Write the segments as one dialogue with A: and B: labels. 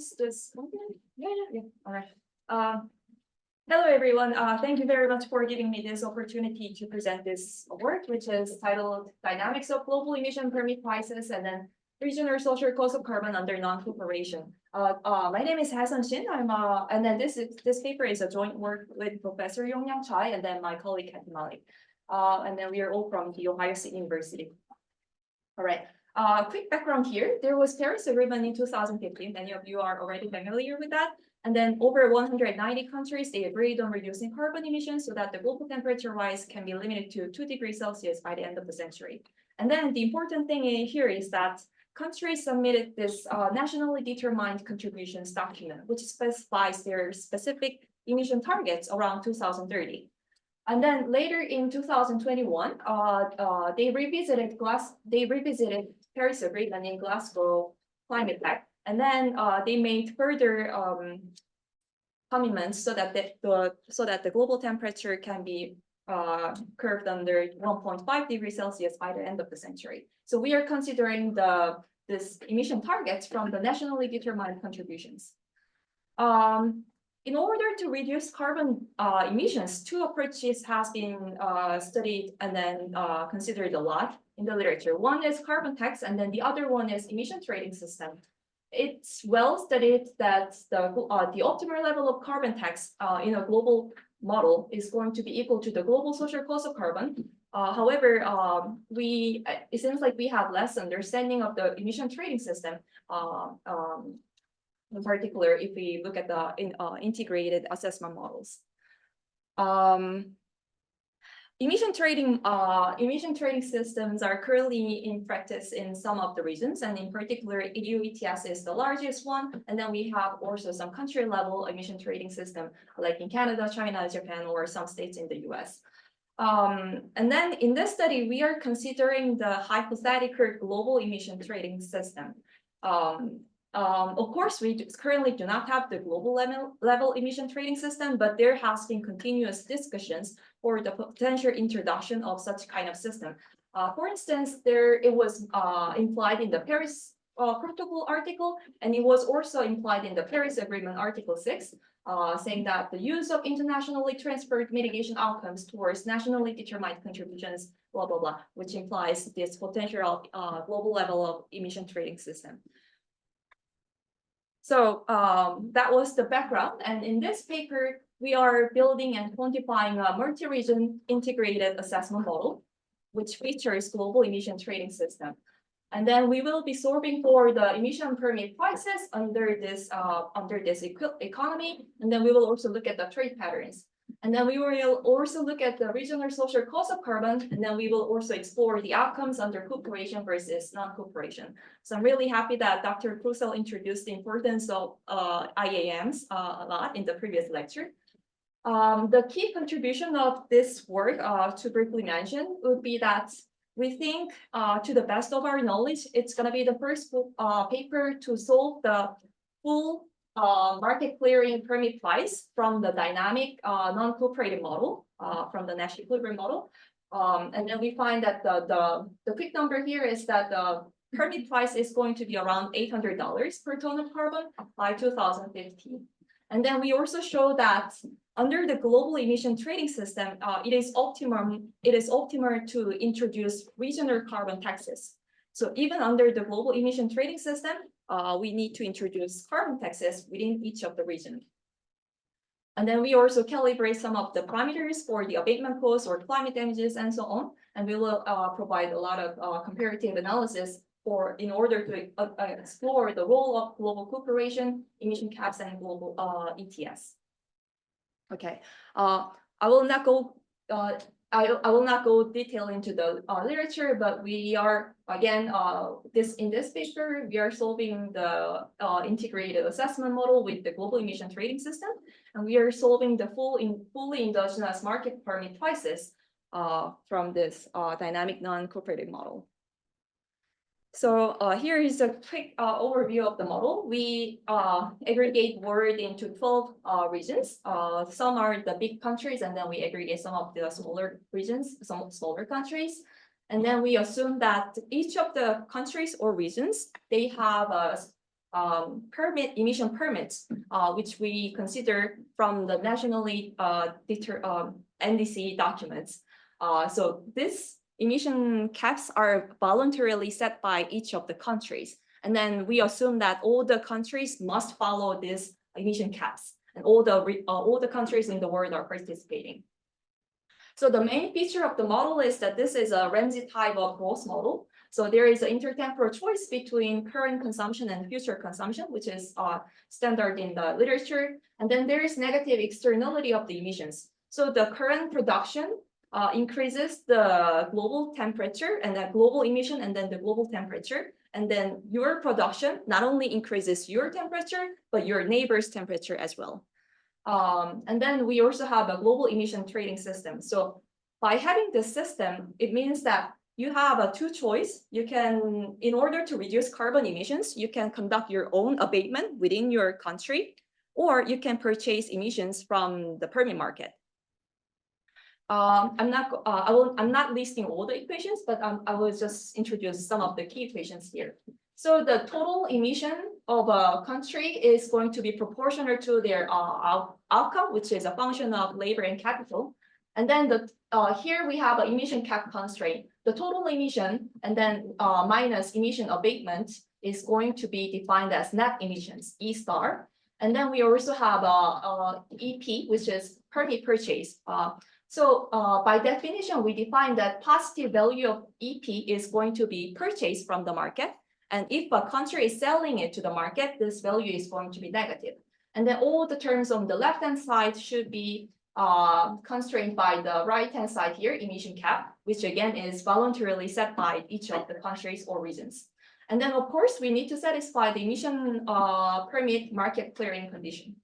A: Is this working? Yeah. All right. Hello, everyone. Thank you very much for giving me this opportunity to present this work, which is titled Dynamics of Global Emission Permit Prices and then Regional Social Cost of Carbon under Non-Cooperation. My name is Hyeseon Shin. And then this paper is a joint work with Professor Yongyang Chai and then my colleague Kathy Malik. And then we are all from the Ohio State University. All right. Quick background here. There was Paris Agreement in 2015. Many of you are already familiar with that. And then over 190 countries, they agreed on reducing carbon emissions so that the global temperature rise can be limited to 2 degrees Celsius by the end of the century. And then the important thing here is that countries submitted this nationally determined contributions document, which specifies their specific emission targets around 2030. And then later in 2021, they revisited Paris Agreement in Glasgow Climate Pact, and then they made further commitments so that the global temperature can be curved under 1.5 degrees Celsius by the end of the century. So we are considering this emission targets from the nationally determined contributions. In order to reduce carbon emissions, two approaches has been studied and then considered a lot in the literature. One is carbon tax, and then the other one is emission trading system. It's well studied that the optimal level of carbon tax in a global model is going to be equal to the global social cost of carbon. However, it seems like we have less understanding of the emission trading system. In particular, if we look at the integrated assessment models. Emission trading systems are currently in practice in some of the regions, and in particular, EU ETS is the largest one. And then we have also some country level emission trading system, like in Canada, China, Japan, or some states in the US. And then in this study, we are considering the hypothetical global emission trading system. Of course, we currently do not have the global level emission trading system, but there has been continuous discussions for the potential introduction of such kind of system. For instance, it was implied in the Paris Protocol article, and it was also implied in the Paris Agreement Article 6, saying that the use of internationally transferred mitigation outcomes towards nationally determined contributions, blah, blah, blah, which implies this potential global level of emission trading system. So that was the background. And in this paper, we are building and quantifying a multi-region integrated assessment model, which features global emission trading system. And then we will be solving for the emission permit prices under this economy. And then we will also look at the trade patterns. And then we will also look at the regional social cost of carbon, and then we will also explore the outcomes under cooperation versus non-cooperation. So I'm really happy that Dr. Krusel introduced the importance of IAMs a lot in the previous lecture. The key contribution of this work, to briefly mention, would be that we think, to the best of our knowledge, it's going to be the first paper to solve the full market clearing permit price from the dynamic non-cooperative model, from the Nash equilibrium model. And then we find that the quick number here is that the permit price is going to be around $800 per ton of carbon by 2015. And then we also show that under the global emission trading system, it is optimal to introduce regional carbon taxes. So even under the global emission trading system, we need to introduce carbon taxes within each of the regions. And then we also calibrate some of the parameters for the abatement costs or climate damages and so on. And we will provide a lot of comparative analysis in order to explore the role of global cooperation, emission caps, and global ETS. Okay, I will not go detail into the literature, but we are, again, in this paper, we are solving the integrated assessment model with the global emission trading system, and we are solving the fully endogenous market permit prices from this dynamic non-cooperative model. So here is a quick overview of the model. We aggregate world into 12 regions. Some are the big countries, and then we aggregate some of the smaller regions, some smaller countries. And then we assume that each of the countries or regions, they have emission permits, which we consider from the nationally NDC documents. So these emission caps are voluntarily set by each of the countries. And then we assume that all the countries must follow these emission caps, and all the countries in the world are participating. So the main feature of the model is that this is a Ramsey type of growth model. So there is an intertemporal choice between current consumption and future consumption, which is standard in the literature. And then there is negative externality of the emissions. So the current production increases the global temperature and the global emission and then the global temperature. And then your production not only increases your temperature, but your neighbor's temperature as well. And then we also have a global emission trading system. So by having this system, it means that you have a two choice. You can, in order to reduce carbon emissions, you can conduct your own abatement within your country, or you can purchase emissions from the permit market. I'm not listing all the equations, but I will just introduce some of the key equations here. So the total emission of a country is going to be proportional to their outcome, which is a function of labor and capital. And then here we have an emission cap constraint. The total emission and then minus emission abatement is going to be defined as net emissions, E star. And then we also have EP, which is permit purchase. So by definition, we define that positive value of EP is going to be purchased from the market. And if a country is selling it to the market, this value is going to be negative. And then all the terms on the left-hand side should be constrained by the right-hand side here, emission cap, which again is voluntarily set by each of the countries or regions. And then, of course, we need to satisfy the emission permit market clearing condition.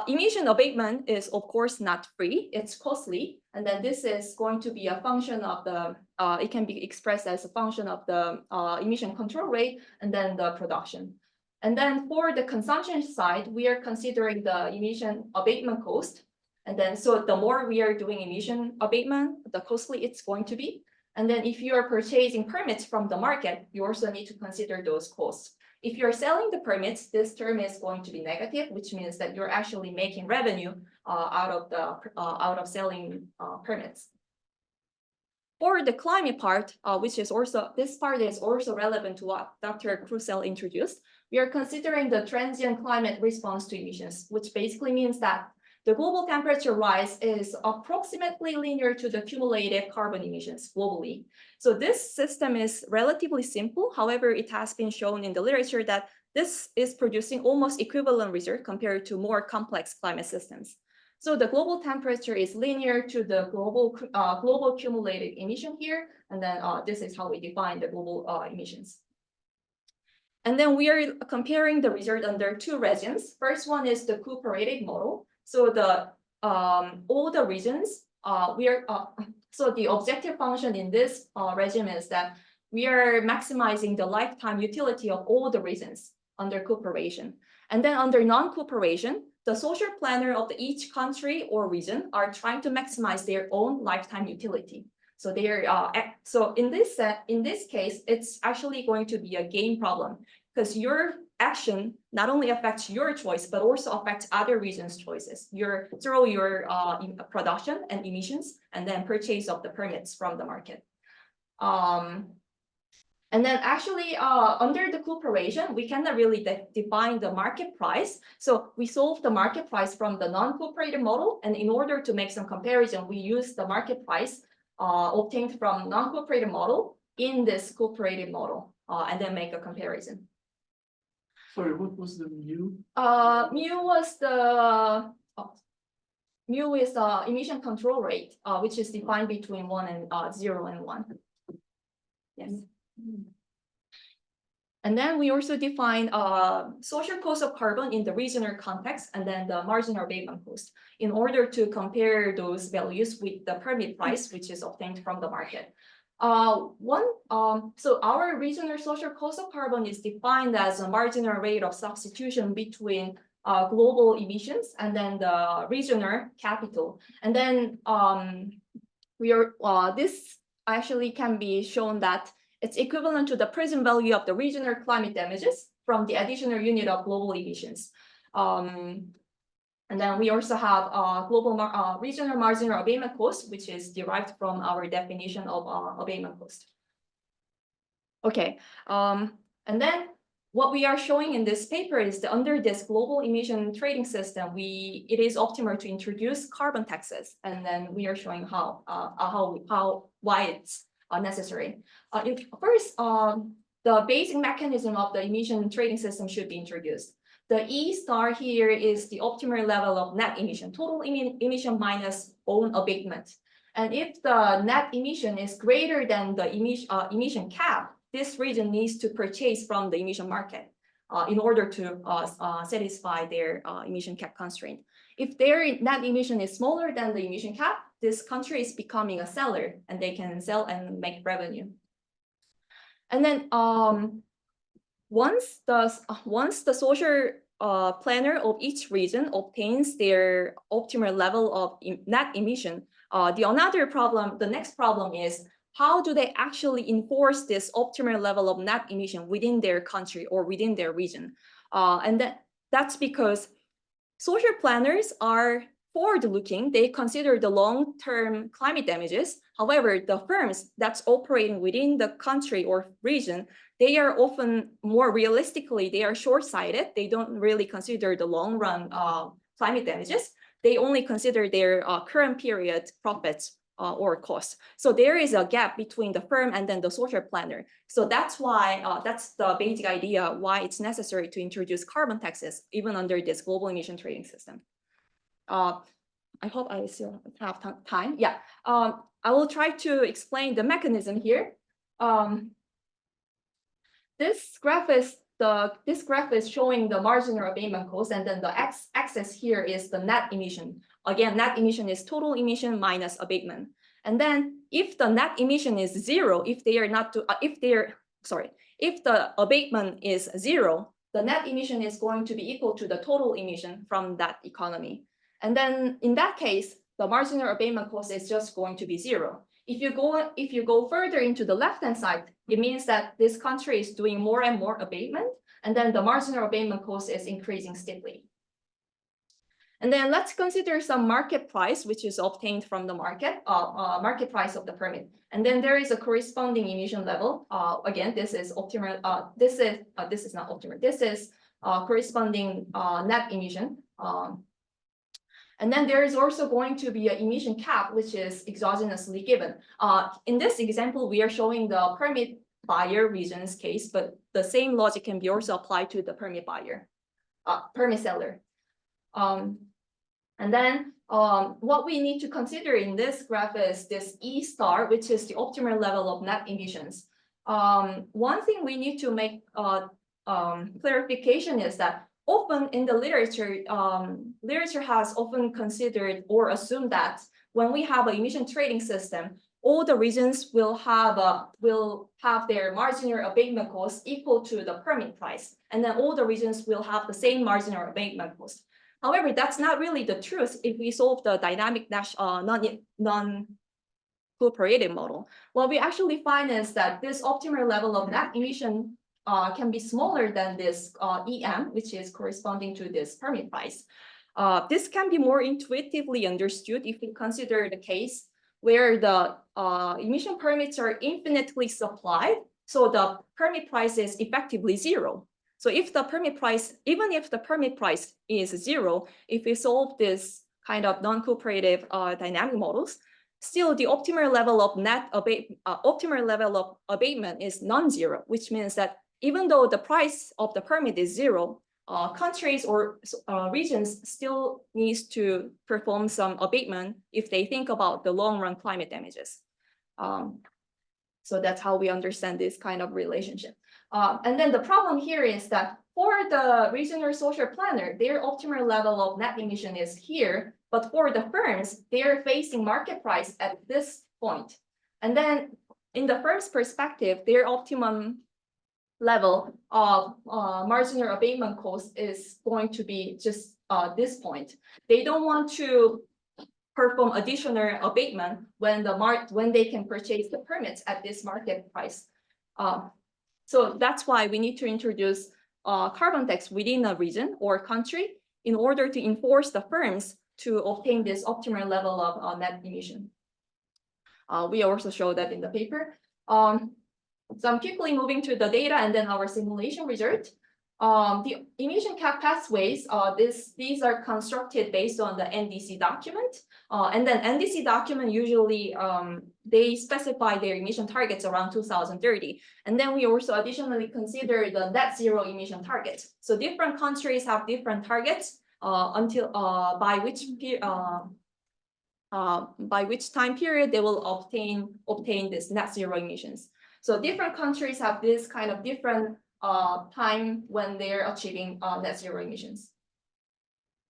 A: Emission abatement is, of course, not free. It's costly. And then this is going to be a function of the, it can be expressed as a function of the emission control rate and then the production. And then for the consumption side, we are considering the emission abatement cost. And then so the more we are doing emission abatement, the costly it's going to be. And then if you are purchasing permits from the market, you also need to consider those costs. If you're selling the permits, this term is going to be negative, which means that you're actually making revenue out of selling permits. For the climate part, which is also, this part is also relevant to what Dr. Krusell introduced. We are considering the transient climate response to emissions, which basically means that the global temperature rise is approximately linear to the cumulative carbon emissions globally. So this system is relatively simple. However, it has been shown in the literature that this is producing almost equivalent result compared to more complex climate systems. So the global temperature is linear to the global cumulative emission here. And then this is how we define the global emissions. And then we are comparing the result under two regimes. First one is the cooperative model. So the all the regions so the objective function in this regime is that we are maximizing the lifetime utility of all the regions under cooperation. And then under non-cooperation, the social planner of each country or region are trying to maximize their own lifetime utility. So they are so in this case, it's actually going to be a gain problem because your action not only affects your choice, but also affects other regions' choices. Through your production and emissions, and then purchase of the permits from the market. And then actually under the cooperation, we cannot really define the market price. So we solve the market price from the non-cooperative model. And in order to make some comparison, we use the market price obtained from non-cooperative model in this cooperative model and then make a comparison.
B: Sorry, what was the mu?
A: Mu is the emission control rate, which is defined between 1 and 0 and 1. Yes. And then we also define social cost of carbon in the regional context and then the marginal abatement cost in order to compare those values with the permit price, which is obtained from the market. So our regional social cost of carbon is defined as a marginal rate of substitution between global emissions and then the regional capital. And then this actually can be shown that It's equivalent to the present value of the regional climate damages from the additional unit of global emissions. And then we also have regional marginal abatement cost, which is derived from our definition of abatement cost. Okay, and then what we are showing in this paper is that under this global emission trading system, it is optimal to introduce carbon taxes, and then we are showing why it's necessary. First, the basic mechanism of the emission trading system should be introduced. The E star here is the optimal level of net emission, total emission minus own abatement. And if the net emission is greater than the emission cap, this region needs to purchase from the emission market in order to satisfy their emission cap constraint. If their net emission is smaller than the emission cap, this country is becoming a seller and they can sell and make revenue. And then once the social planner of each region obtains their optimal level of net emission, the next problem is how do they actually enforce this optimal level of net emission within their country or within their region? And that's because social planners are forward-looking. They consider the long-term climate damages. However, the firms that's operating within the country or region, they are often more realistically, they are short-sighted. They don't really consider the long-run climate damages. They only consider their current period profits or costs. So there is a gap between the firm and then the social planner. So that's why, that's the basic idea why it's necessary to introduce carbon taxes even under this global emission trading system. I hope I still have time. Yeah, I will try to explain the mechanism here. This graph is showing the marginal abatement cost, and then the x-axis here is the net emission. Again, net emission is total emission minus abatement. And then if the net emission is zero, if the abatement is zero, the net emission is going to be equal to the total emission from that economy. And then in that case, the marginal abatement cost is just going to be zero. If you go further into the left-hand side, it means that this country is doing more and more abatement, and then the marginal abatement cost is increasing steeply. And then let's consider some market price, which is obtained from the market price of the permit. And then there is a corresponding emission level. Again, this is optimal. This is not optimal. This is corresponding net emission. And then there is also going to be an emission cap, which is exogenously given. In this example, we are showing the permit buyer region's case, but the same logic can be also applied to the permit buyer, permit seller. And then what we need to consider in this graph is this E star, which is the optimal level of net emissions. One thing we need to make clarification is that often in the literature, literature has often considered or assumed that when we have an emission trading system, all the regions will have their marginal abatement cost equal to the permit price, and then all the regions will have the same marginal abatement cost. However, that's not really the truth if we solve the dynamic non-cooperative model. What we actually find is that this optimal level of net emission can be smaller than this EM, which is corresponding to this permit price. This can be more intuitively understood if we consider the case where the emission permits are infinitely supplied, so the permit price is effectively zero. So if the permit price, even if the permit price is zero, if we solve this kind of non-cooperative dynamic models, still the optimal level of abatement is non-zero, which means that even though the price of the permit is zero, countries or regions still needs to perform some abatement if they think about the long-run climate damages. So that's how we understand this kind of relationship. And then the problem here is that for the regional social planner, their optimal level of net emission is here, but for the firms, they're facing market price at this point. And then in the firm's perspective, their optimum level of marginal abatement cost is going to be just this point. They don't want to perform additional abatement when they can purchase the permits at this market price. So that's why we need to introduce carbon tax within a region or country in order to enforce the firms to obtain this optimal level of net emission. We also show that in the paper. So I'm quickly moving to the data and then our simulation result. The emission cap pathways, these are constructed based on the NDC document. And then NDC document usually, they specify their emission targets around 2030. And then we also additionally consider the net zero emission target. So different countries have different targets until by which time period they will obtain this net zero emissions. So different countries have this kind of different time when they're achieving net zero emissions.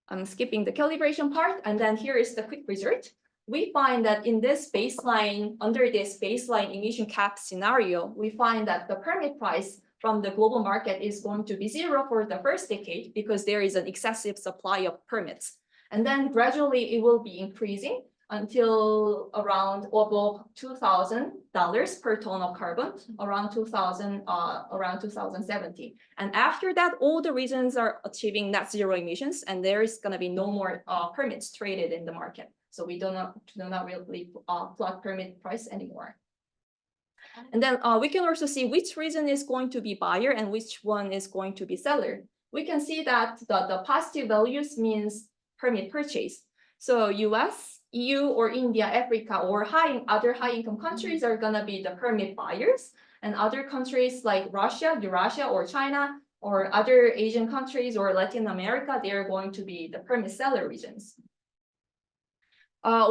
A: I'm skipping the calibration part, and then here is the quick result. We find that in this baseline, under this baseline emission cap scenario, we find that the permit price from the global market is going to be zero for the first decade because there is an excessive supply of permits. And then gradually it will be increasing until around above $2,000 per ton of carbon, around 2070. And after that, all the regions are achieving net zero emissions, and there is going to be no more permits traded in the market. So we do not really plot permit price anymore. And then we can also see which region is going to be buyer and which one is going to be seller. We can see that the positive values means permit purchase. So US, EU, or India, Africa, or other high-income countries are going to be the permit buyers, and other countries like Russia, Eurasia, or China, or other Asian countries or Latin America, they are going to be the permit seller regions.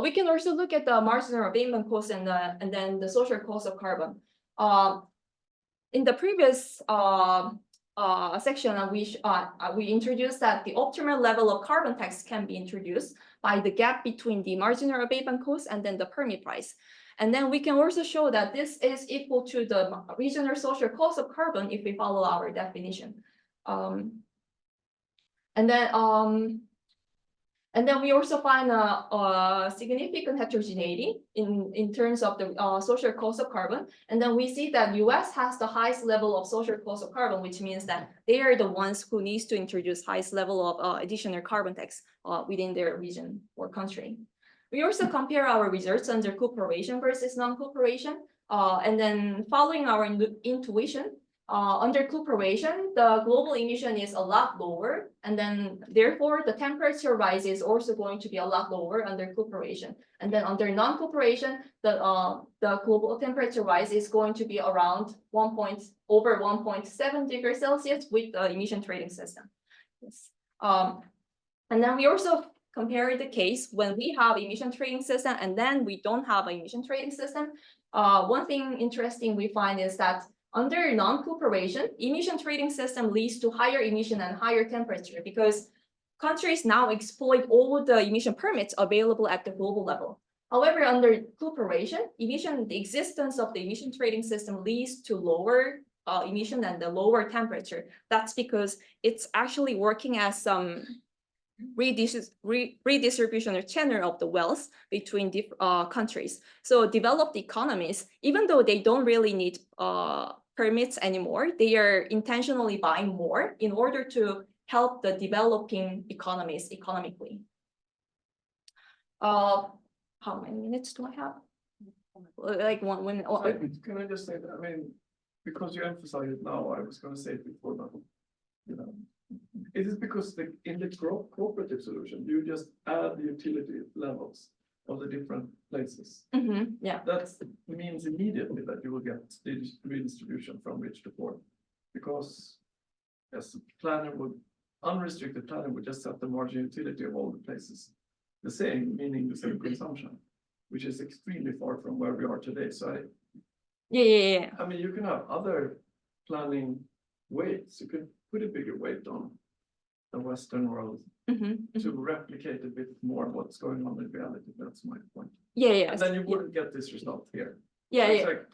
A: We can also look at the marginal abatement cost and then the social cost of carbon. In the previous section, we introduced that the optimal level of carbon tax can be introduced by the gap between the marginal abatement cost and then the permit price. And then we can also show that this is equal to the regional social cost of carbon if we follow our definition. And then we also find a significant heterogeneity in terms of the social cost of carbon. And then we see that US has the highest level of social cost of carbon, which means that they are the ones who needs to introduce highest level of additional carbon tax within their region or country. We also compare our results under cooperation versus non-cooperation. And then following our intuition, under cooperation, the global emission is a lot lower, and then therefore the temperature rise is also going to be a lot lower under cooperation. And then under non-cooperation, the global temperature rise is going to be around over 1.7 degrees Celsius with the emission trading system. Yes. And then we also compare the case when we have emission trading system and then we don't have an emission trading system. One thing interesting we find is that under non-cooperation, emission trading system leads to higher emission and higher temperature because countries now exploit all the emission permits available at the global level. However, under cooperation, the existence of the emission trading system leads to lower emission and the lower temperature. That's because it's actually working as some redistribution or channel of the wealth between countries. So developed economies, even though they don't really need permits anymore, they are intentionally buying more in order to help the developing economies economically. How many minutes do I have? Like 1 minute.
B: Can I just say that? I mean, because you emphasize it now, I was going to say it before, but you know, it is because in the cooperative solution, you just add the utility levels of the different places.
A: Yeah.
B: That means immediately that you will get the redistribution from rich to poor, because as the planner would, unrestricted planner would just set the marginal utility of all the places the same, meaning the same consumption, which is extremely far from where we are today. So I mean, you can have other planning weights. You could put a bigger weight on the Western world to replicate a bit more what's going on in reality. That's my point. And then you wouldn't get this result here. So it's like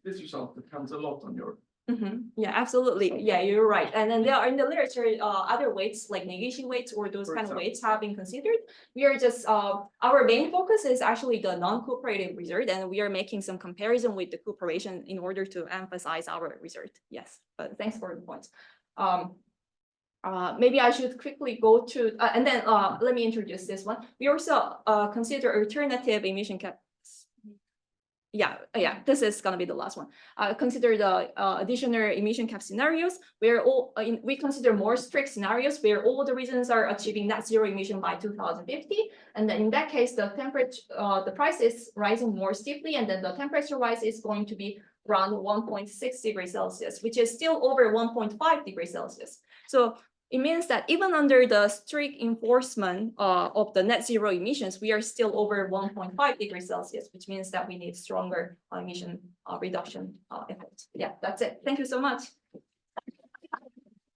B: this result depends a lot on your
A: Yeah, absolutely. Yeah, you're right. And then there are in the literature, other weights like negation weights or those
B: For
A: kind of
B: example.
A: weights have been considered. We are just, our main focus is actually the non-cooperative result, and we are making some comparison with the cooperation in order to emphasize our result. Yes, but thanks for the point. Maybe I should quickly go to, and then let me introduce this one. We also consider alternative emission cap. Yeah, this is gonna be the last one. Consider the additional emission cap scenarios where we consider more strict scenarios where all the regions are achieving net zero emission by 2050. And then in that case, the temperature, the price is rising more steeply, and then the temperature rise is going to be around 1.6 degrees Celsius, which is still over 1.5 degrees Celsius. So it means that even under the strict enforcement of the net zero emissions, we are still over 1.5 degrees Celsius, which means that we need stronger emission reduction efforts. Yeah, that's it. Thank you so much.